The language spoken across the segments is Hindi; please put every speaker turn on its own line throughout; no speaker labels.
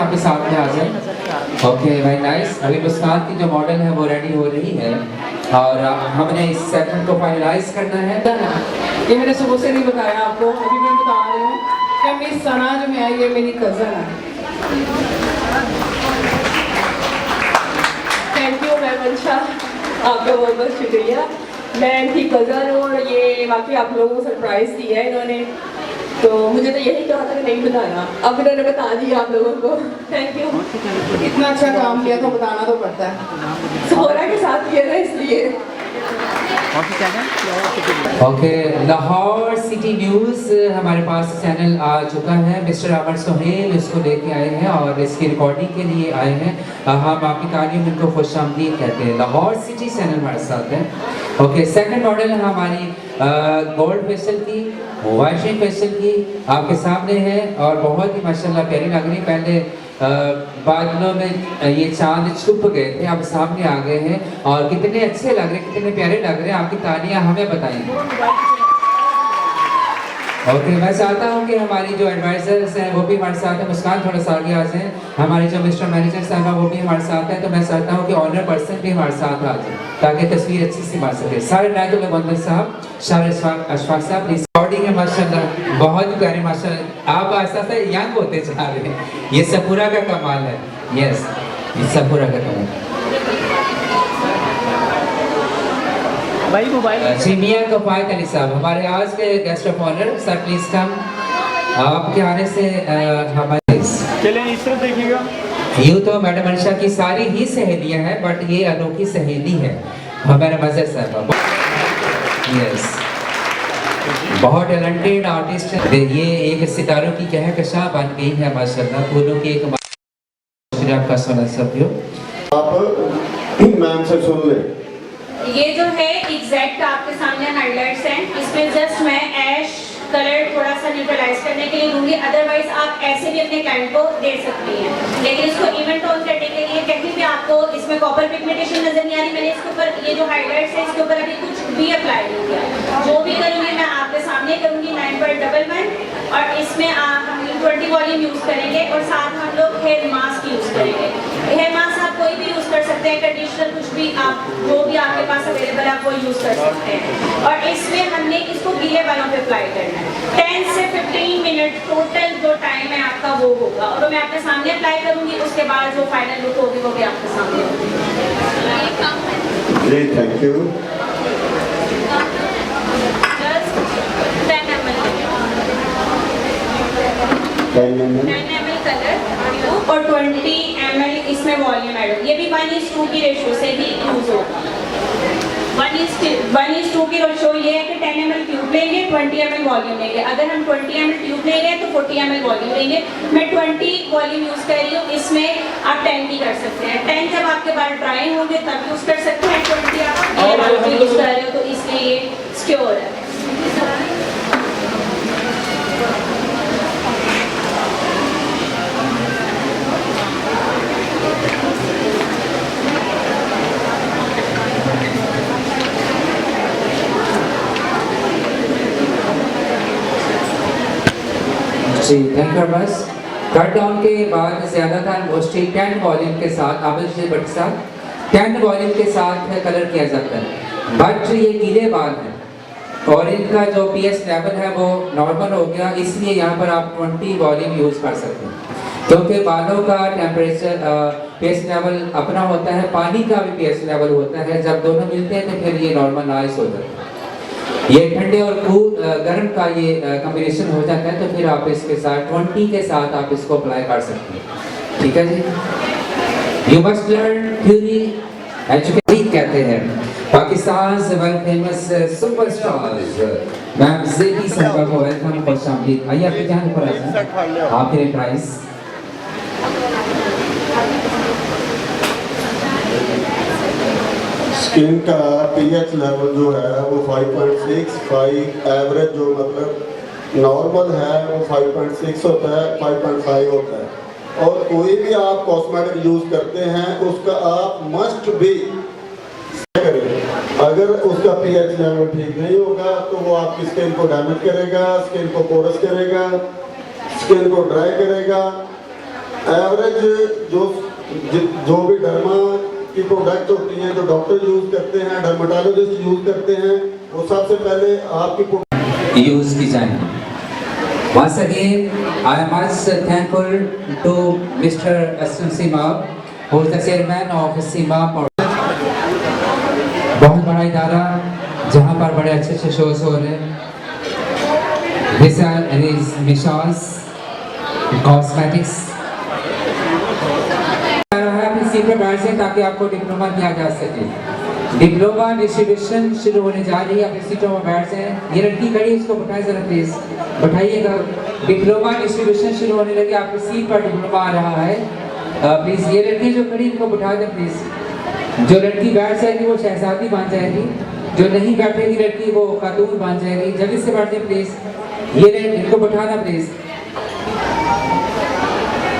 आपके साथ में आ जाए। Okay very nice. अभी मुस्कान की जो मॉडल है वो रेडी हो रही है और हमने इस सेगमेंट को फाइनलाइज करना है।
ये मैंने सुबह से नहीं बताया आपको, अभी मैं बता रही हूँ कि मिस सना जो है ये मेरी कज़न है। थैंक यू मैम मंशा, आपका बहुत बहुत शुक्रिया। मैं इनकी कज़न हूँ और ये वाकई आप लोगों को सरप्राइज़ दिया है इन्होंने, तो मुझे तो यही कहा था कि नहीं बताना, अब इन्होंने बता दिया आप लोगों को। Thank you. इतना अच्छा काम किया तो बताना तो पड़ता है, सोहरा के साथ किया ना इसलिए।
ओके लाहौर सिटी न्यूज़ हमारे पास चैनल आ चुका है। मिस्टर अमर सोहेल इसको लेके आए हैं और इसकी रिकॉर्डिंग के लिए आए हैं। हम आपकी कहानी में इनको खुशामदीद कहते हैं। लाहौर सिटी चैनल हमारे साथ है। ओके सेकंड मॉडल है हमारी गोल्ड फेशियल की, वाइशिंग फेशियल की आपके सामने है और बहुत ही माशाल्लाह प्यारी लग रही। पहले बादलों में ये चांद छुप गए थे, अब सामने आ गए हैं और कितने अच्छे लग रहे, कितने प्यारे लग रहे हैं। आपकी तालियां हमें बताएंगे। ओके मैं चाहता हूँ कि हमारी जो एडवाइजर्स हैं वो भी हमारे साथ हैं। मुस्कान थोड़ा सा आगे आ जाए। हमारे जो मिस्टर मैनेजर साहब हैं वो भी हमारे साथ हैं। तो मैं चाहता हूँ कि ऑनर पर्सन भी हमारे साथ आ जाए ताकि तस्वीर अच्छी सी बन सके। सारे नायक बंदर साहब, शार अशफाक साहब रिकॉर्डिंग है माशाल्लाह, बहुत प्यारे माशाल्लाह। आप आस्ते आस्ते यंग होते जा रहे हैं, ये सपूरा का कमाल है। यस ये सपूरा का कमाल।
भाई मोबाइल
जी मियां कफायत अली साहब हमारे आज के guest of honour, sir please come. आपके आने से हमारे
चलें इस तरफ देखिएगा।
यूँ तो मैडम अंशा की सारी ही सहेलियां हैं बट ये अनोखी सहेली है हमारे मजर साहब। यस बहुत टैलेंटेड आर्टिस्ट है। ये एक सितारों की कहकशां बन गई है माशाल्लाह। फूलों की एक आपका सोना सभ्यो
आप मैम से सुन ले।
ये जो है एग्जैक्ट आपके सामने हाइलाइट्स हैं, इसमें जस्ट मैं ऐश कलर थोड़ा सा न्यूट्रलाइज करने के लिए दूंगी। अदरवाइज आप ऐसे भी अपने क्लाइंट को दे सकती हैं, लेकिन इसको इवन टोन करने के लिए कहीं भी आपको इसमें कॉपर पिगमेंटेशन नजर नहीं आ रही। मैंने इसके ऊपर ये जो हाइलाइट्स है इसके ऊपर अभी कुछ भी अप्लाई नहीं किया। जो भी करूँगी मैं आपके सामने करूँगी 9.11 और इसमें हम 20 वॉल्यूम यूज करेंगे और साथ हम लोग हेयर मास्क यूज करेंगे। हेयर मास्क आप कोई भी यूज कर सकते हैं, कंडीशनर कुछ भी आप जो भी आपके पास अवेलेबल है आप वो यूज कर सकते हैं। और इसमें हमने इसको गीले बालों पे अप्लाई करना है। 10 से 15 मिनट टोटल जो टाइम है आपका वो होगा और मैं आपके सामने अप्लाई करूंगी। उसके बाद जो फाइनल लुक होगी वो भी आपके सामने होगी।
जी thank you.
Just 10 ml 10 ml colour और 20 ml इसमें वॉल्यूम ऐड होगी। ये भी 1:2 की रेशियो से ही यूज होगा। 1:2 की रेशियो ये है कि 10 ml ट्यूब लेंगे, 20 ml वॉल्यूम लेंगे। अगर हम 20 ml ट्यूब ले रहे हैं तो 40 ml वॉल्यूम लेंगे। मैं 20 वॉल्यूम यूज कर रही हूँ, इसमें आप 10 भी कर सकते हैं। 10 जब आपके बाल ड्राई होंगे तब यूज कर सकते हैं, 20 आप यूज कर रहे हो तो इसलिए ये सिक्योर है।
जी थैंक यू बस। कट डाउन के बाद ज़्यादातर मोस्टली 10 वॉल्यूम के साथ आबिद जी भट्ट साहब 10 वॉल्यूम के साथ कलर किया जाता है। बट ये गीले बाल हैं और इनका जो पीएच लेवल है वो नॉर्मल हो गया, इसलिए यहाँ पर आप 20 वॉल्यूम यूज़ कर सकते हैं क्योंकि बालों का टेम्परेचर पीएच लेवल अपना होता है, पानी का भी पीएच लेवल होता है। जब दोनों मिलते हैं तो फिर ये नॉर्मलाइज हो जाता है। ये ठंडे और गर्म का ये कॉम्बिनेशन हो जाता है तो फिर आप इसके साथ 20 के साथ आप इसको अप्लाई कर सकते हैं। ठीक है जी। You must learn theory education कहते हैं। पाकिस्तान से वर्ल्ड फेमस सुपरस्टार्स मैम ज़ेबी साहबा को वेलकम खुशामदीद। आइए आपके ध्यान पर आइए। आपके प्राइस
स्किन का पीएच लेवल जो है वो 5.6 एवरेज जो मतलब नॉर्मल है वो 5.6 होता है, 5.5 होता है। और कोई भी आप कॉस्मेटिक यूज करते हैं उसका आप मस्ट भी करें। अगर उसका पीएच लेवल ठीक नहीं होगा तो वो आपकी स्किन को डैमेज करेगा, स्किन को पोरस करेगा, स्किन को ड्राई करेगा एवरेज जो भी डर्मा की प्रोडक्ट होती हैं, जो डॉक्टर यूज़ करते हैं, डर्माटोलॉजिस्ट यूज़ करते हैं, वो सबसे पहले आपकी
यूज़ की जाएंगी। Once again, I am much thankful to Mr. Aslam Sima, who is the chairman of Sima. बहुत बड़ा इदारा जहाँ पर बड़े अच्छे शोज हो रहे हैं। This is Misha's Cosmetics। अपनी सी प्रोवाइड से ताकि आपको डिप्लोमा दिया जा सके। डिप्लोमा डिस्ट्रीब्यूशन शुरू होने जा रही है। अपनी सीटों में बैठ जाएं। ये लड़की खड़ी है, इसको बैठाएं जरा प्लीज, बैठाइएगा। डिप्लोमा डिस्ट्रीब्यूशन शुरू होने लगी, आपकी सीट पर डिप्लोमा आ रहा है। प्लीज ये लड़की जो खड़ी इनको बैठा दें प्लीज। जो लड़की बैठ जाएगी वो शहजादी बन जाएगी, जो नहीं बैठेगी लड़की वो खातून बन जाएगी। जल्दी से बैठ जाए प्लीज। ये इनको बैठाना प्लीज।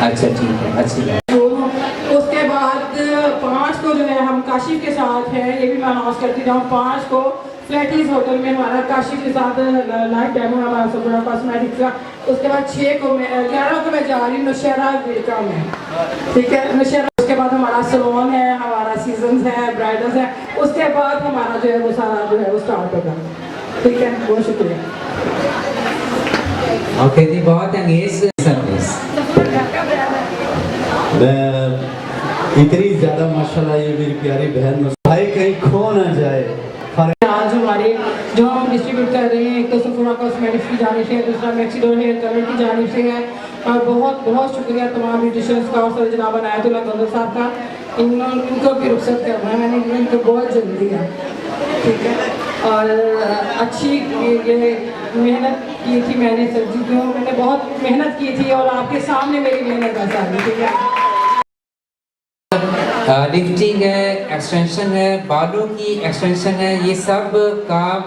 अच्छा ठीक है, अच्छी बात।
उसके बाद 5 को जो है हम काशिफ के साथ है, ये भी मैं अनाउंस करती जाऊँ। 5 को फ्लैटीज होटल में हमारा काशिफ के साथ लाइव डेमो है हमारा सफूरा कॉस्मेटिक्स का। उसके बाद 11 को मैं जा रही हूँ नौशहरा वेका में, ठीक है, नौशहरा। उसके बाद हमारा सलोन है, हमारा सीजन्स है, ब्राइडल्स है। उसके बाद हमारा जो है वो सारा जो है वो स्टार्ट होगा, ठीक है। बहुत शुक्रिया।
ओके जी, बहुत अंगेज सर्विस।
इतनी ज़्यादा माशाल्लाह ये मेरी प्यारी बहन भाई कहीं खो ना जाए।
आज हमारे जो हम डिस्ट्रीब्यूट कर रहे हैं, एक तो सफूरा कॉस्मेटिक्स की जानिब से, दूसरा मैक्सिडोर हेयर कलर की जानिब से है। और बहुत बहुत शुक्रिया तमाम ब्यूटिशियंस का और सर जनाब अनायतुल्लाह गोंदल साहब का। इनको भी रुखसत करना है, मैंने इनको बहुत जल्दी है, ठीक है। और अच्छी ये मेहनत की थी मैंने, सर जी को मैंने बहुत मेहनत की थी और आपके सामने मेरी मेहनत है सारी, ठीक है।
लिफ्टिंग है, एक्सटेंशन है, बालों की एक्सटेंशन है, ये सब काम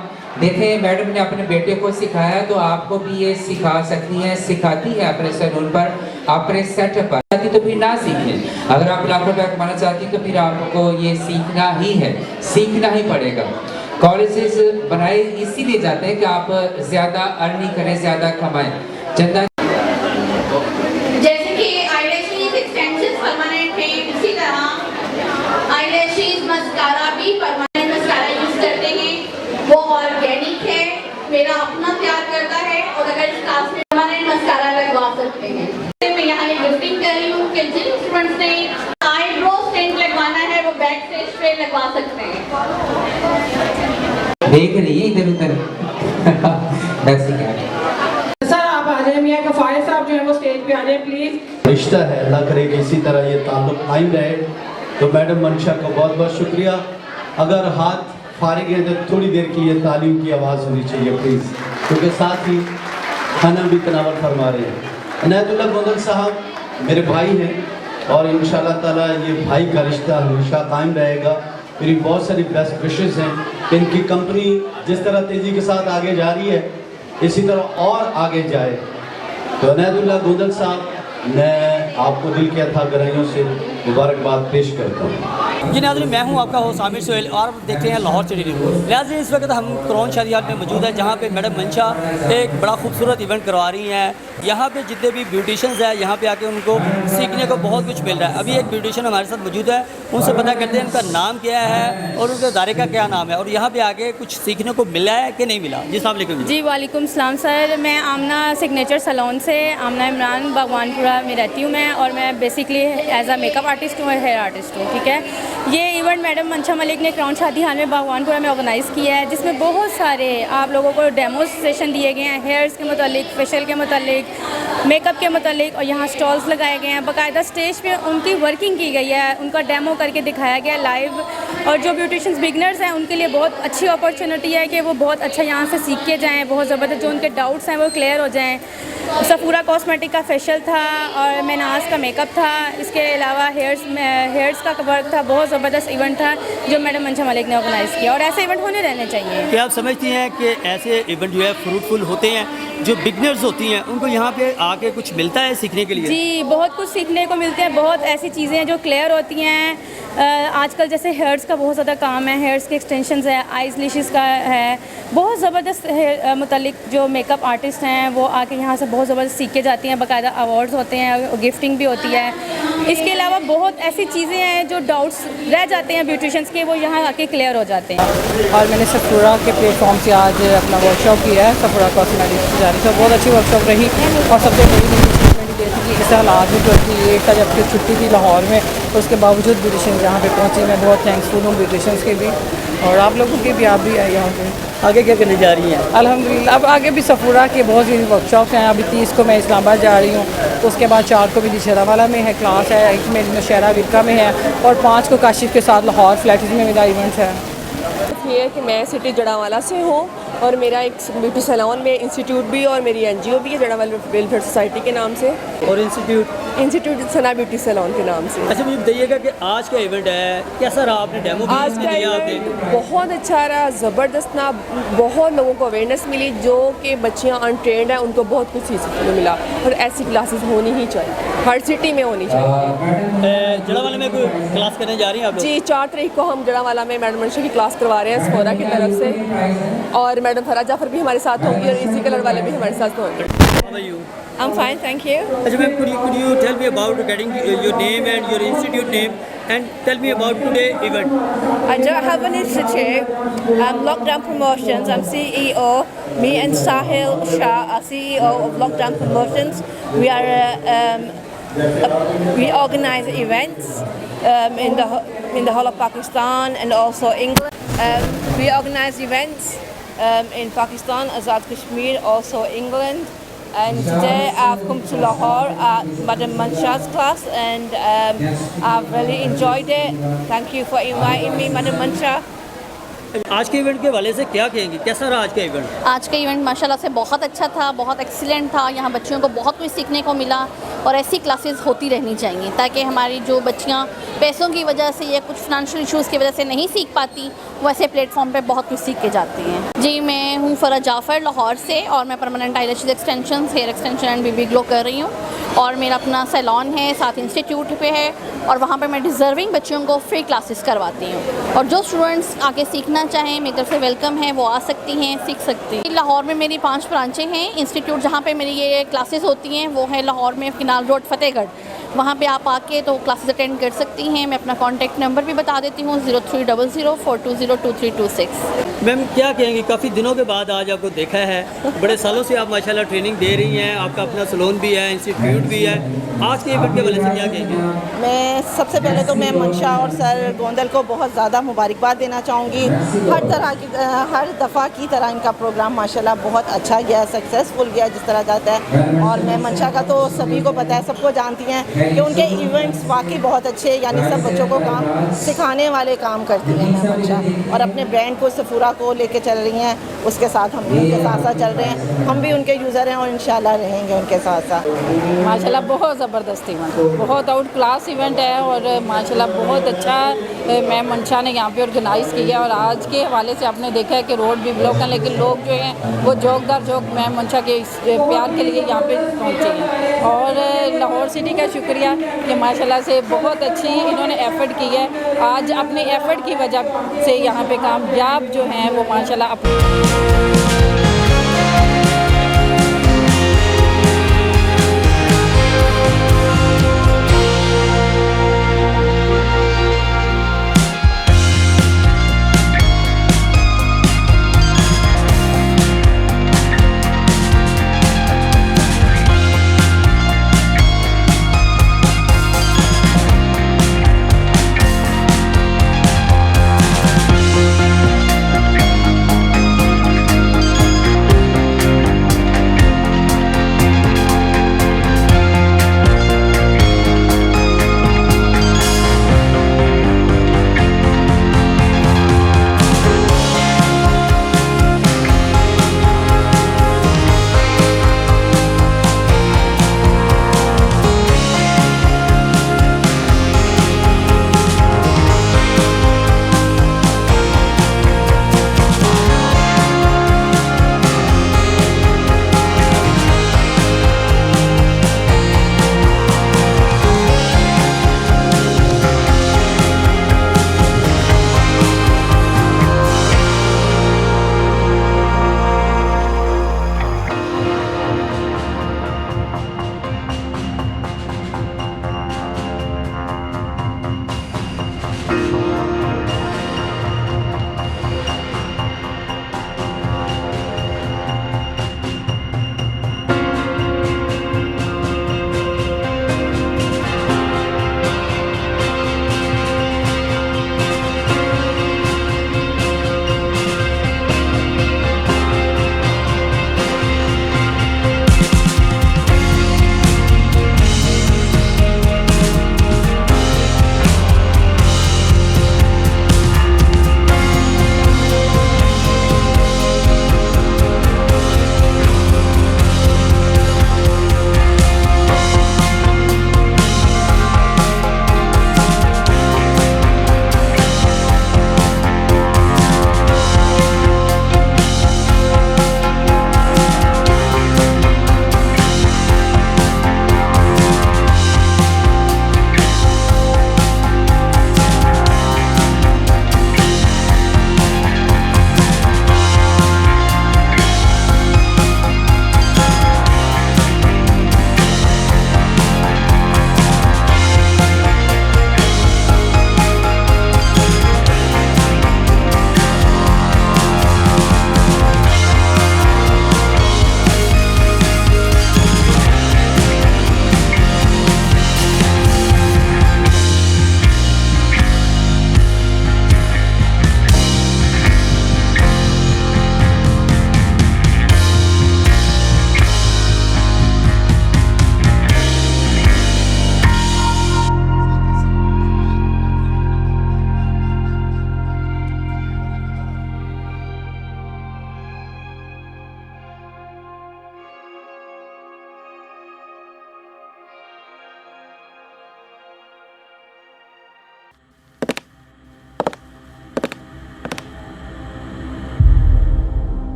देखें मैडम ने अपने बेटे को सिखाया, तो आपको भी ये सिखा सकती हैं, सिखाती है अपने सैलून पर, अपने सेटअप पर। तो फिर ना सीखें। अगर आप लाखों रुपया कमाना चाहती तो फिर आपको ये सीखना ही है, सीखना ही पड़ेगा। कॉलेजेस बनाए इसीलिए जाते हैं कि आप ज़्यादा अर्निंग करें, ज़्यादा कमाएं। चंदा
जैसे कि आईलैशेस एक्सटेंशंस परमानेंट है, उसी तरह आईलैशेस मस्कारा भी परमानेंट मस्कारा यूज करते हैं। वो ऑर्गेनिक है, मेरा अपना तैयार करता है, और अगर स्टाफ ने परमानेंट मस्कारा लगवा सकते हैं। मैं यहाँ एक गिफ्टिंग कर रही हूँ कि जिन स्टूडेंट्स ने आईब्रो स्टेंट लगवाना है वो बैक स्टेज पे लगवा सकते हैं।
देख रही है इधर उधर ऐसी क्या
सर आप आ जाए, मियाँ कफायत साहब जो है वो स्टेज पे आ जाए प्लीज।
रिश्ता है, अल्लाह करे कि इसी तरह ये ताल्लुक कायम रहे। तो मैडम मंशा को बहुत बहुत शुक्रिया। अगर हाथ फारिग है तो थोड़ी देर के लिए तालीम की आवाज़ होनी चाहिए प्लीज़, क्योंकि साथ ही खाना भी तनावर फरमा रहे हैं। अनायतुल्लाह गोंदल साहब मेरे भाई हैं और इंशाल्लाह ताला ये भाई का रिश्ता हमेशा कायम रहेगा। मेरी बहुत सारी बेस्ट विशेस हैं कि इनकी कंपनी जिस तरह तेज़ी के साथ आगे जा रही है इसी तरह और आगे जाए। तो अनायतुल्लाह गोंदल साहब मैं आपको दिल के अथाह गहराइयों से मुबारकबाद पेश करता हूँ।
जी नाज़रीन, मैं हूँ आपका होस्ट आमिर सोहेल और देख रहे हैं लाहौर सिटी न्यूज़। लिहाजा इस वक्त हम क्रॉन शादियात में मौजूद है, जहाँ पे मैडम मंशा एक बड़ा खूबसूरत इवेंट करवा रही हैं। यहाँ पे जितने भी ब्यूटिशियंस हैं यहाँ पे आके उनको सीखने को बहुत कुछ मिल रहा है। अभी एक ब्यूटिशियन हमारे साथ मौजूद है, उनसे पता करते हैं उनका नाम क्या है और उनके दायरे का क्या नाम है, और यहाँ पे आके कुछ सीखने को मिला है कि नहीं मिला। जी अस्सलाम वालेकुम।
जी वालेकुम सलाम सर, मैं आमना सिग्नेचर सैलून से, आमना इमरान भगवानपुरा में रहती हूँ मैं, और मैं basically as a makeup artist हूँ और हेयर आर्टिस्ट हूँ, ठीक है। ये इवेंट मैडम मंशा मलिक ने क्राउन शादी हाल में भगवानपुरा में ऑर्गेनाइज़ किया है, जिसमें बहुत सारे आप लोगों को डेमो सेशन दिए गए हैं हेयर्स के मतलब, फेशियल के मतलब, मेकअप के मतलब, और यहाँ स्टॉल्स लगाए गए हैं। बाकायदा स्टेज पे उनकी वर्किंग की गई है, उनका डेमो करके दिखाया गया लाइव। और जो ब्यूटिशियंस बिगनर्स हैं उनके लिए बहुत अच्छी अपॉर्चुनिटी है कि वो बहुत अच्छा यहाँ से सीख के जाएँ, बहुत ज़बरदस्त जो उनके डाउट्स हैं वो क्लियर हो जाएँ। सफूरा कॉस्मेटिक का फेशियल था और मेनाज का मेकअप था, इसके अलावा हेयर्स का वर्क था। बहुत ज़बरदस्त इवेंट था जो मैडम मंशा मलिक ने ऑर्गेनाइज़ किया, और ऐसे इवेंट होने रहने चाहिए।
क्या आप समझती हैं कि ऐसे इवेंट जो है फ्रूटफुल होते हैं, जो बिगनर्स होती हैं उनको यहाँ पे आके कुछ मिलता है सीखने के लिए?
जी बहुत कुछ सीखने को मिलते हैं, बहुत ऐसी चीज़ें जो क्लियर होती हैं आजकल जैसे हेयर्स का बहुत ज़्यादा काम है, हेयर्स के एक्सटेंशंस है, आइज लिशिस का है, बहुत ज़बरदस्त हेयर मुतल्लिक जो मेकअप आर्टिस्ट हैं वो आके यहाँ से बहुत ज़बरदस्त सीख के जाती हैं, बाकायदा अवार्ड्स होते हैं, गिफ्टिंग भी होती है। इसके अलावा बहुत ऐसी चीज़ें हैं जो डाउट्स रह जाते हैं ब्यूटिशियंस के, वो यहाँ आके क्लियर हो जाते हैं।
और मैंने सफूरा के प्लेटफॉर्म से आज अपना वर्कशॉप किया है, सफूरा कॉस्मेटिक्स की जारी से बहुत अच्छी वर्कशॉप रही और सबसे बड़ी जैसे कि इस साल आज भी 28 का जबकि छुट्टी थी लाहौर में, तो उसके बावजूद ब्यूटिशियन यहाँ पे पहुँची। मैं बहुत थैंक्सफुल हूँ ब्यूटिशियंस के भी और आप लोगों के भी, आप भी आए यहाँ पे।
आगे क्या करने जा रही हैं?
अल्हम्दुलिल्लाह अब आगे भी सफूरा के बहुत सी वर्कशॉप्स हैं। अभी 30 को मैं इस्लामाबाद जा रही हूँ, तो उसके बाद 4 को भी नौशहरावाला में है क्लास है, 1 में नौशहरा विरका में है और 5 को काशिफ के साथ लाहौर फ्लैटिस में मेरा इवेंट है।
ये है कि मैं सिटी जड़ावाला से हूँ और मेरा एक ब्यूटी सैलून में इंस्टीट्यूट भी और मेरी एनजीओ भी है जड़ावाला वेलफेयर सोसाइटी के नाम से,
और इंस्टीट्यूट
सना ब्यूटी सैलून के नाम से।
अच्छा, मुझे बताइएगा कि आज का इवेंट है, कैसा रहा? आपने डेमो भी
आज का
दिया
इवेंट बहुत अच्छा रहा, ज़बरदस्त ना, बहुत लोगों को अवेयरनेस मिली, जो कि बच्चियाँ अनट्रेंड हैं उनको बहुत कुछ सीखने को मिला और ऐसी क्लासेस होनी ही चाहिए, हर सिटी में होनी चाहिए।
जड़ावाला में कोई क्लास करने जा रही हैं आप लोग?
जी 4 तारीख को हम जड़ावाला में मैडम मंशा की क्लास करवा रहे हैं सफोरा की तरफ से, और मैडम फराज जाफर भी हमारे साथ होंगी और इसी कलर वाले भी हमारे साथ होंगे।
How are you?
I'm fine, thank you.
अच्छा ma'am, could you tell me about getting your name and your institute name and tell me about today event?
I don't have an institute. I'm Lockdown Promotions. I'm CEO. Me and Sahil Shah are CEO of Lockdown Promotions. We organise events in the whole of Pakistan and also England. We organise events in Pakistan, Azad Kashmir, also England. And today I've come to Lahore at Madam Mansha's class and I've really enjoyed it. Thank you for inviting me, Madam Mansha.
आज के इवेंट के हवाले से क्या कहेंगे, कैसा रहा आज का इवेंट?
आज का इवेंट माशाल्लाह से बहुत अच्छा था, बहुत एक्सीलेंट था। यहाँ बच्चियों को बहुत कुछ सीखने को मिला और ऐसी क्लासेस होती रहनी चाहिए ताकि हमारी जो बच्चियाँ पैसों की वजह से या कुछ फाइनेंशियल इश्यूज़ की वजह से नहीं सीख पाती, वो ऐसे प्लेटफॉर्म पे बहुत कुछ सीख के जाती हैं। जी मैं हूँ फराज जाफ़र लाहौर से और मैं permanent eyelashes extension, hair extension and baby glow कर रही हूँ और मेरा अपना सैलून है, साथ इंस्टीट्यूट पे है और वहाँ पे मैं डिज़र्विंग बच्चियों को फ्री क्लासेस करवाती हूँ और जो स्टूडेंट्स आके सीखना चाहें मेरी तरफ से वेलकम है, वो आ सकती हैं, सीख सकती हैं। लाहौर में मेरी 5 ब्रांचें हैं। इंस्टीट्यूट जहाँ पे मेरी ये क्लासेस होती हैं वो है लाहौर में किनाल रोड फतेहगढ़, वहाँ पे आप आके तो क्लासेस अटेंड कर सकती हैं। मैं अपना कॉन्टैक्ट नंबर भी बता देती हूँ 030042022326।
मैम क्या कहेंगी, काफ़ी दिनों के बाद आज आपको देखा है, बड़े सालों से आप माशाल्लाह ट्रेनिंग दे रही हैं, आपका अपना सैलून भी है, इंस्टीट्यूट भी है, आज के इवेंट के हवाले से क्या कहेंगे?
मैं सबसे पहले तो मैं मंशा और सर गोंदल को बहुत ज़्यादा मुबारकबाद देना चाहूँगी। हर दफ़ा की तरह इनका प्रोग्राम माशाल्लाह बहुत अच्छा गया, सक्सेसफुल गया जिस तरह जाता है। और मैं मंशा का तो सभी को पता है, सबको जानती हैं कि उनके इवेंट्स वाकई बहुत अच्छे, यानी सब बच्चों को काम सिखाने वाले काम करती हैं मैं मंशा, और अपने ब्रांड को सफूरा को लेके चल रही हैं, उसके साथ हम भी उनके साथ साथ चल रहे हैं, हम भी उनके यूज़र हैं और इंशाल्लाह रहेंगे उनके साथ साथ।
माशाल्लाह बहुत ज़बरदस्त इवेंट, बहुत आउट क्लास इवेंट है और माशाल्लाह बहुत अच्छा मैम मंशा ने यहाँ पे ऑर्गेनाइज़ किया। और आज के हवाले से आपने देखा है कि रोड भी ब्लॉक है, लेकिन लोग जो हैं वो जोकदार जोक मैम मंशा के इस प्यार के लिए यहाँ पे पहुँचे हैं। और लाहौर सिटी का शुक्रिया कि माशाल्लाह से बहुत अच्छी इन्होंने एफ़र्ट की है। आज अपने एफ़र्ट की वजह से यहाँ पे कामयाब जो हैं वो माशाल्लाह अपने